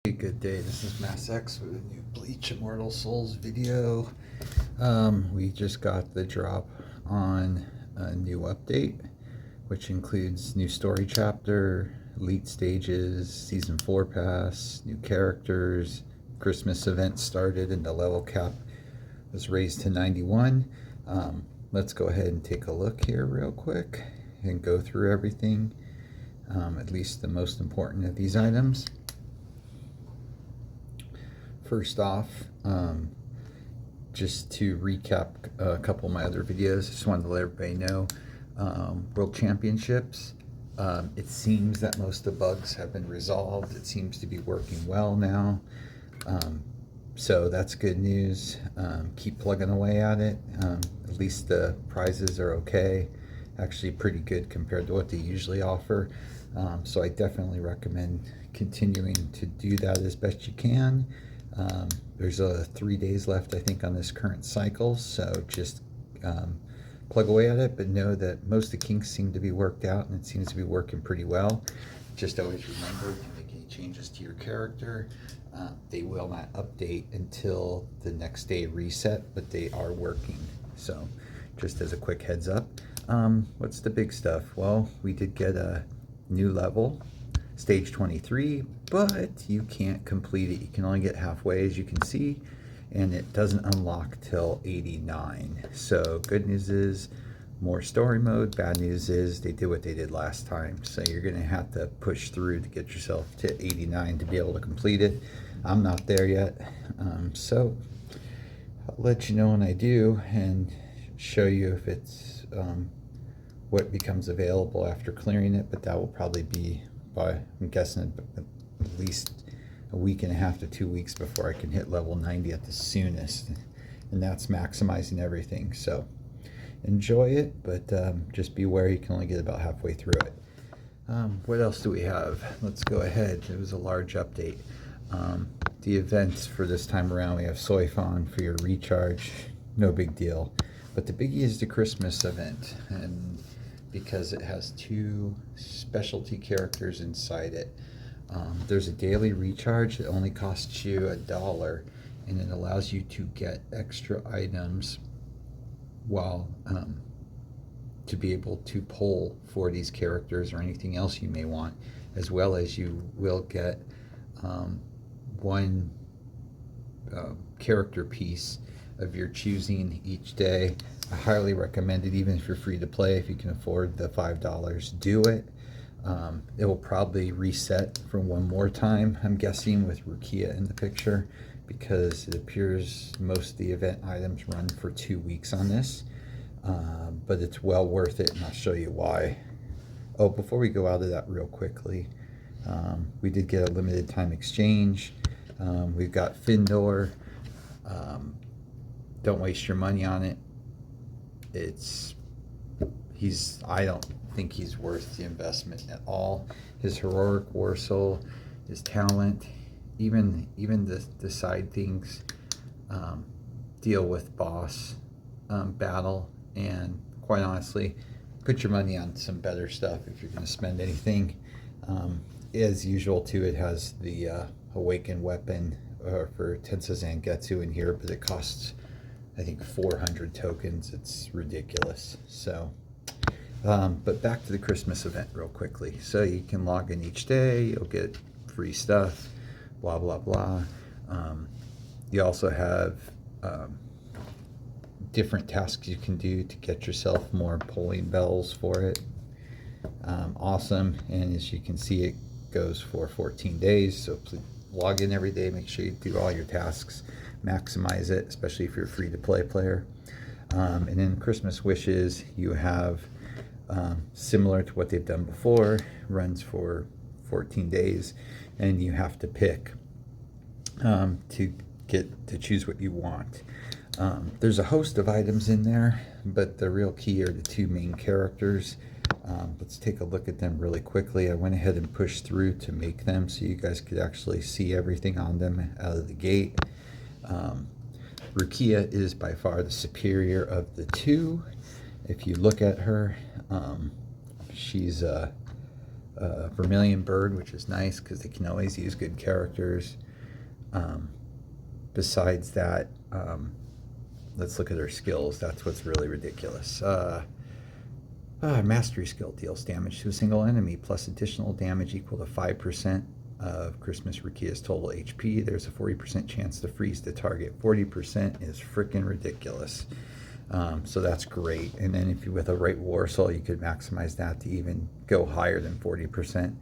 Hey, good day. This is Mass X with a new Bleach Immortal Souls video. We just got the drop on a new update, which includes new story chapter, elite stages, season 4 pass, new characters, Christmas event started, and the level cap was raised to 91. Let's go ahead and take a look here real quick and go through everything, at least the most important of these items. First off, just to recap a couple of my other videos, just wanted to let everybody know, World Championships, it seems that most of the bugs have been resolved. It seems to be working well now, so that's good news. Keep plugging away at it. At least the prizes are okay, actually pretty good compared to what they usually offer, so I definitely recommend continuing to do that as best you can. There's 3 days left, I think, on this current cycle, so just plug away at it, but know that most of the kinks seem to be worked out, and it seems to be working pretty well. Just always remember, if you make any changes to your character, they will not update until the next day reset, but they are working. So just as a quick heads up, what's the big stuff? Well, we did get a new level, stage 23, but you can't complete it. You can only get halfway, as you can see, and it doesn't unlock till 89. So good news is more story mode. Bad news is they did what they did last time, so you're gonna have to push through to get yourself to 89 to be able to complete it. I'm not there yet, so I'll let you know when I do and show you if it's what becomes available after clearing it, but that will probably be by, I'm guessing, at least a week and a half to 2 weeks before I can hit level 90 at the soonest, and that's maximizing everything. So enjoy it, but just be aware you can only get about halfway through it. What else do we have? Let's go ahead. It was a large update. The events for this time around, we have Soifon for your recharge, no big deal, but the biggie is the Christmas event, and because it has 2 specialty characters inside it. There's a daily recharge that only costs you $1, and it allows you to get extra items while to be able to pull for these characters or anything else you may want, as well as you will get one character piece of your choosing each day. I highly recommend it, even if you're free to play. If you can afford the $5, do it. It will probably reset for one more time, I'm guessing, with Rukia in the picture, because it appears most of the event items run for 2 weeks on this, but it's well worth it, and I'll show you why. Oh, before we go out of that real quickly, we did get a limited time exchange. We've got Findor. Don't waste your money on it. I don't think he's worth the investment at all. His heroic war soul, his talent, even the side things deal with boss battle, and quite honestly, put your money on some better stuff if you're going to spend anything. As usual too, it has the awakened weapon for Tensa Zangetsu in here, but it costs, I think, 400 tokens. It's ridiculous. So but back to the Christmas event real quickly. So you can log in each day, you'll get free stuff, blah blah blah. You also have different tasks you can do to get yourself more polling bells for it. Awesome. And as you can see, it goes for 14 days, so please log in every day, make sure you do all your tasks, maximize it, especially if you're a free to play player. And then Christmas wishes, you have similar to what they've done before, runs for 14 days, and you have to pick to choose what you want. There's a host of items in there, but the real key are the 2 main characters. Let's take a look at them really quickly. I went ahead and pushed through to make them so you guys could actually see everything on them out of the gate. Rukia is by far the superior of the 2. If you look at her, she's a Vermilion Bird, which is nice because they can always use good characters. Besides that, let's look at her skills. That's what's really ridiculous. Mastery skill deals damage to a single enemy plus additional damage equal to 5% of Christmas Rukia's total HP. There's a 40% chance to freeze the target. 40% is freaking ridiculous. So that's great. And then if you with a right war soul, you could maximize that to even go higher than 40%.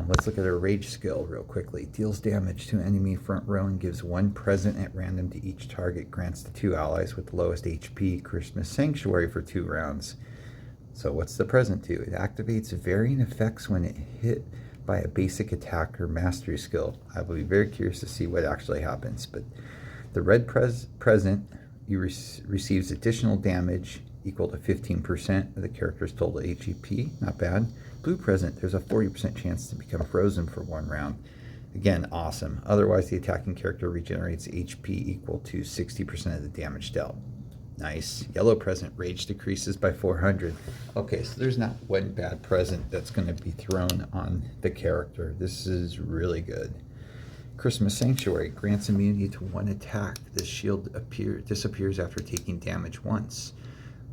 Let's look at her rage skill real quickly. Deals damage to enemy front row and gives 1 present at random to each target. Grants to 2 allies with the lowest HP Christmas Sanctuary for 2 rounds. So what's the present do? It activates varying effects when it hit by a basic attack or mastery skill. I will be very curious to see what actually happens. But the red present, you receives additional damage equal to 15% of the character's total HP. Not bad. Blue present, there's a 40% chance to become frozen for 1 round. Again, awesome. Otherwise, the attacking character regenerates HP equal to 60% of the damage dealt. Nice. Yellow present, rage decreases by 400. Okay, so there's not one bad present that's going to be thrown on the character. This is really good. Christmas Sanctuary grants immunity to 1 attack. This shield disappears after taking damage once.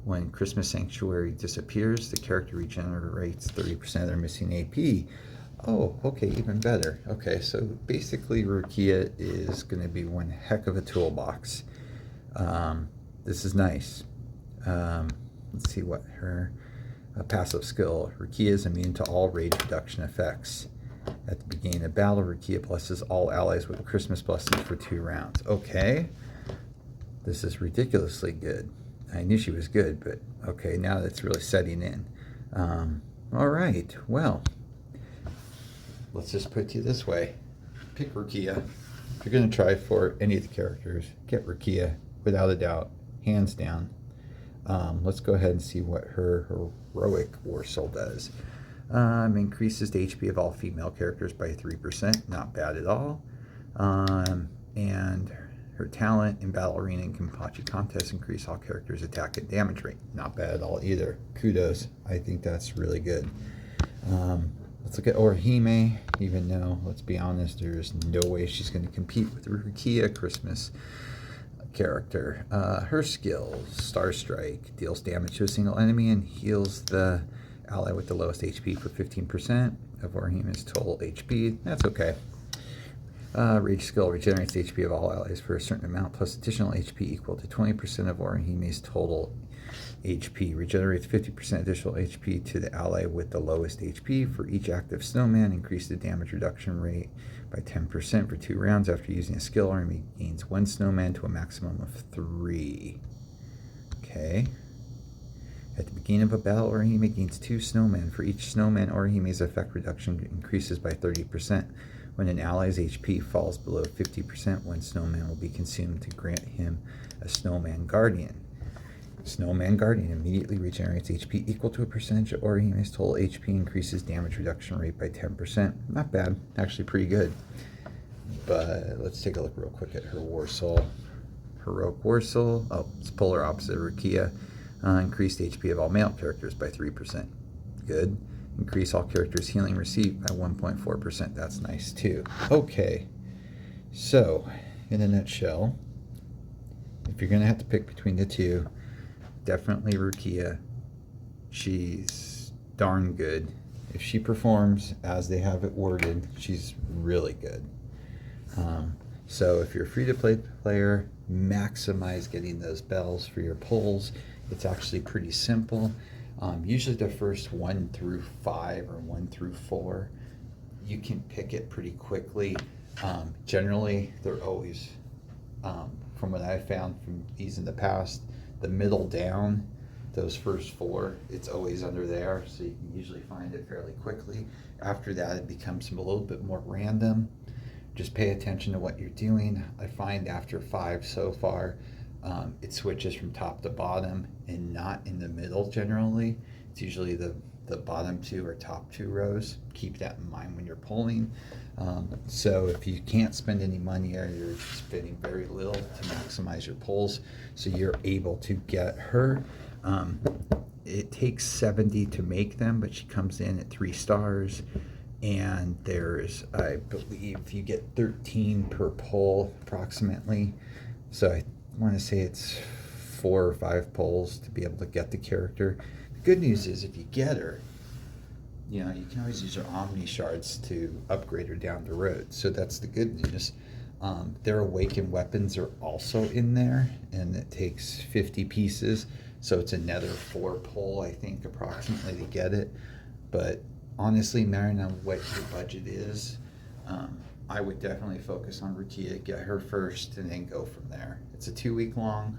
When Christmas Sanctuary disappears, the character regenerates 30% of their missing AP. Oh, okay, even better. Okay, so basically Rukia is going to be one heck of a toolbox. This is nice. Let's see what her passive skill. Rukia is immune to all rage reduction effects. At the beginning of battle, Rukia blesses all allies with Christmas blessings for 2 rounds. Okay. This is ridiculously good. I knew she was good, but okay, now that's really setting in. All right, well, let's just put it to you this way. Pick Rukia. If you're going to try for any of the characters, get Rukia, without a doubt, hands down. Let's go ahead and see what her heroic war soul does. Increases the HP of all female characters by 3%. Not bad at all. And her talent in Battle Arena and Kenpachi contests increase all characters' attack and damage rate. Not bad at all either. Kudos. I think that's really good. Let's look at Orihime, even though, let's be honest, there's no way she's going to compete with Rukia, Christmas character. Her skills, Star Strike, deals damage to a single enemy and heals the ally with the lowest HP for 15% of Orihime's total HP. That's okay. Rage skill regenerates HP of all allies for a certain amount plus additional HP equal to 20% of Orihime's total HP. Regenerates 50% additional HP to the ally with the lowest HP for each active snowman. Increase the damage reduction rate by 10% for 2 rounds. After using a skill, Orihime gains 1 snowman to a maximum of 3. Okay. At the beginning of a battle, Orihime gains 2 snowmen. For each snowman, Orihime's effect reduction increases by 30%. When an ally's HP falls below 50%, 1 snowman will be consumed to grant him a snowman guardian. Snowman Guardian immediately regenerates HP equal to a percentage of Orihime's total HP, increases damage reduction rate by 10%. Not bad, actually pretty good. But let's take a look real quick at her War Soul. Heroic War Soul, oh, it's polar opposite of Rukia. Increased HP of all male characters by 3%. Good. Increase all characters' healing received by 1.4%. That's nice too. Okay, so in a nutshell, if you're going to have to pick between the two, definitely Rukia. She's darn good. If she performs as they have it worded, she's really good. So if you're a free-to-play player, maximize getting those bells for your pulls. It's actually pretty simple. Usually the first 1 through 5 or 1 through 4, you can pick it pretty quickly. Generally, they're always, from what I've found from these in the past, the middle down, those first 4, it's always under there, so you can usually find it fairly quickly. After that, it becomes a little bit more random. Just pay attention to what you're doing. I find after 5 so far, it switches from top to bottom and not in the middle generally. It's usually the bottom 2 or top 2 rows. Keep that in mind when you're pulling. So if you can't spend any money or you're spending very little to maximize your pulls, so you're able to get her, It takes 70 to make them, but she comes in at 3 stars. And there's, I believe, you get 13 per pull approximately. So I want to say it's 4 or 5 pulls to be able to get the character. The good news is if you get her, you know, you can always use your Omni shards to upgrade her down the road. So that's the good news. Their awakened weapons are also in there, and it takes 50 pieces. So it's another 4 pull, I think, approximately to get it. But honestly, mattering on what your budget is, I would definitely focus on Rukia, get her first, and then go from there. It's a 2-week long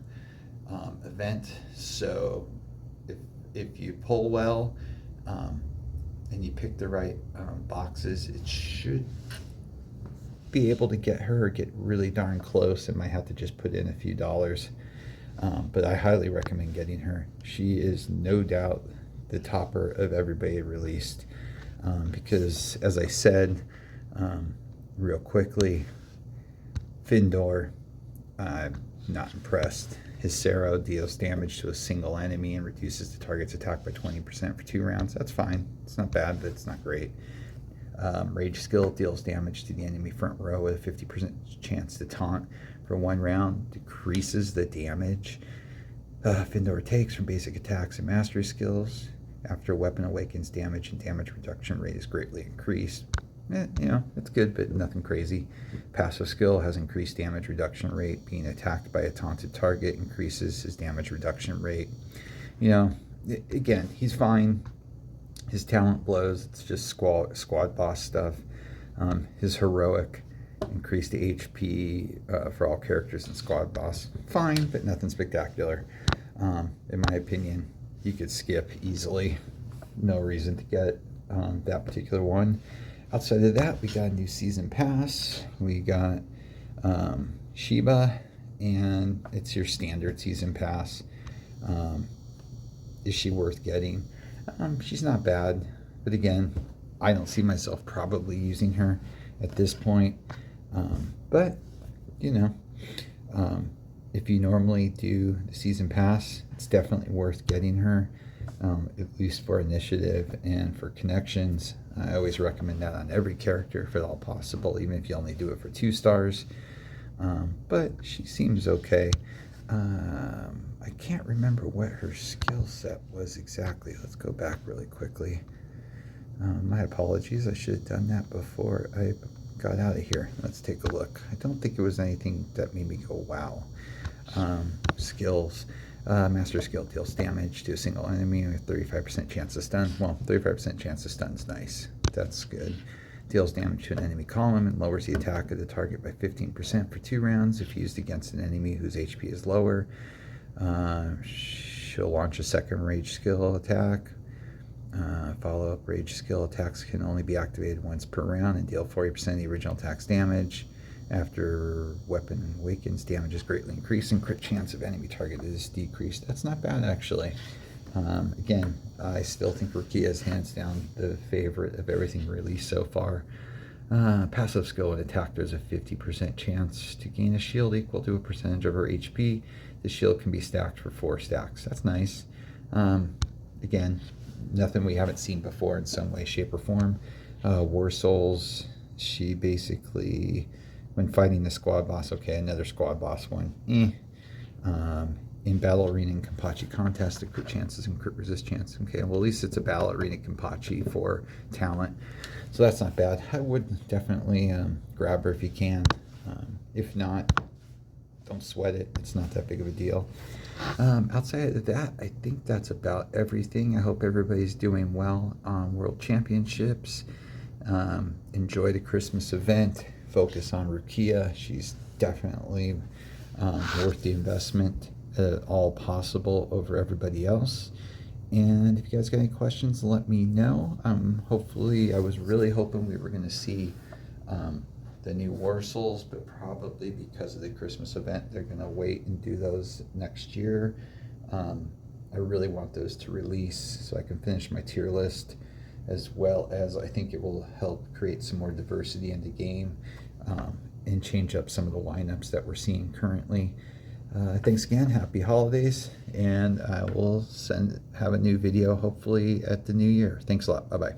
event, so if you pull well and you pick the right boxes, it should be able to get her or get really darn close. It might have to just put in a few dollars. But I highly recommend getting her. She is no doubt the topper of everybody released. Because, as I said, real quickly, Findor, I'm not impressed. His Sero deals damage to a single enemy and reduces the target's attack by 20% for 2 rounds. That's fine. It's not bad, but it's not great. Rage skill deals damage to the enemy front row with a 50% chance to taunt for 1 round, decreases the damage Findor takes from basic attacks and mastery skills. After a weapon awakens, damage and damage reduction rate is greatly increased. You know, it's good, but nothing crazy. Passive skill has increased damage reduction rate. Being attacked by a taunted target increases his damage reduction rate. You know, again, he's fine. His talent blows. It's just squad boss stuff. His heroic increased the HP for all characters in squad boss. Fine, but nothing spectacular. In my opinion, you could skip easily. No reason to get that particular one. Outside of that, we got a new season pass. We got Shiba, and it's your standard season pass. Is she worth getting? She's not bad, but again, I don't see myself probably using her at this point. But, you know, if you normally do the season pass, it's definitely worth getting her, at least for initiative and for connections. I always recommend that on every character if at all possible, even if you only do it for 2 stars. But she seems okay. I can't remember what her skill set was exactly. Let's go back really quickly. My apologies. I should have done that before I got out of here. Let's take a look. I don't think it was anything that made me go, wow. Skills. Master skill deals damage to a single enemy with 35% chance to stun. Well, 35% chance to stun is nice. That's good. Deals damage to an enemy column and lowers the attack of the target by 15% for 2 rounds if used against an enemy whose HP is lower. She'll launch a second rage skill attack. Follow-up rage skill attacks can only be activated once per round and deal 40% of the original attack's damage. After weapon awakens, damage is greatly increased and crit chance of enemy target is decreased. That's not bad, actually. Again, I still think Rukia is hands down the favorite of everything released so far. Passive skill and attack, there's a 50% chance to gain a shield equal to a percentage of her HP. The shield can be stacked for 4 stacks. That's nice. Again, nothing we haven't seen before in some way, shape, or form. War Souls, she basically, when fighting the squad boss, okay, another squad boss one. In Battle Arena and Kenpachi contest, the crit chances and crit resist chance. Okay, well, at least it's a Battle Arena Kenpachi for talent. So that's not bad. I would definitely grab her if you can. If not, don't sweat it. It's not that big of a deal. Outside of that, I think that's about everything. I hope everybody's doing well on World Championships. Enjoy the Christmas event. Focus on Rukia. She's definitely worth the investment at all possible over everybody else. And if you guys got any questions, let me know. Hopefully, I was really hoping we were going to see the new War Souls, but probably because of the Christmas event, they're going to wait and do those next year. I really want those to release so I can finish my tier list, as well as I think it will help create some more diversity in the game and change up some of the lineups that we're seeing currently. Thanks again. Happy holidays, and I will have a new video hopefully at the new year. Thanks a lot. Bye bye.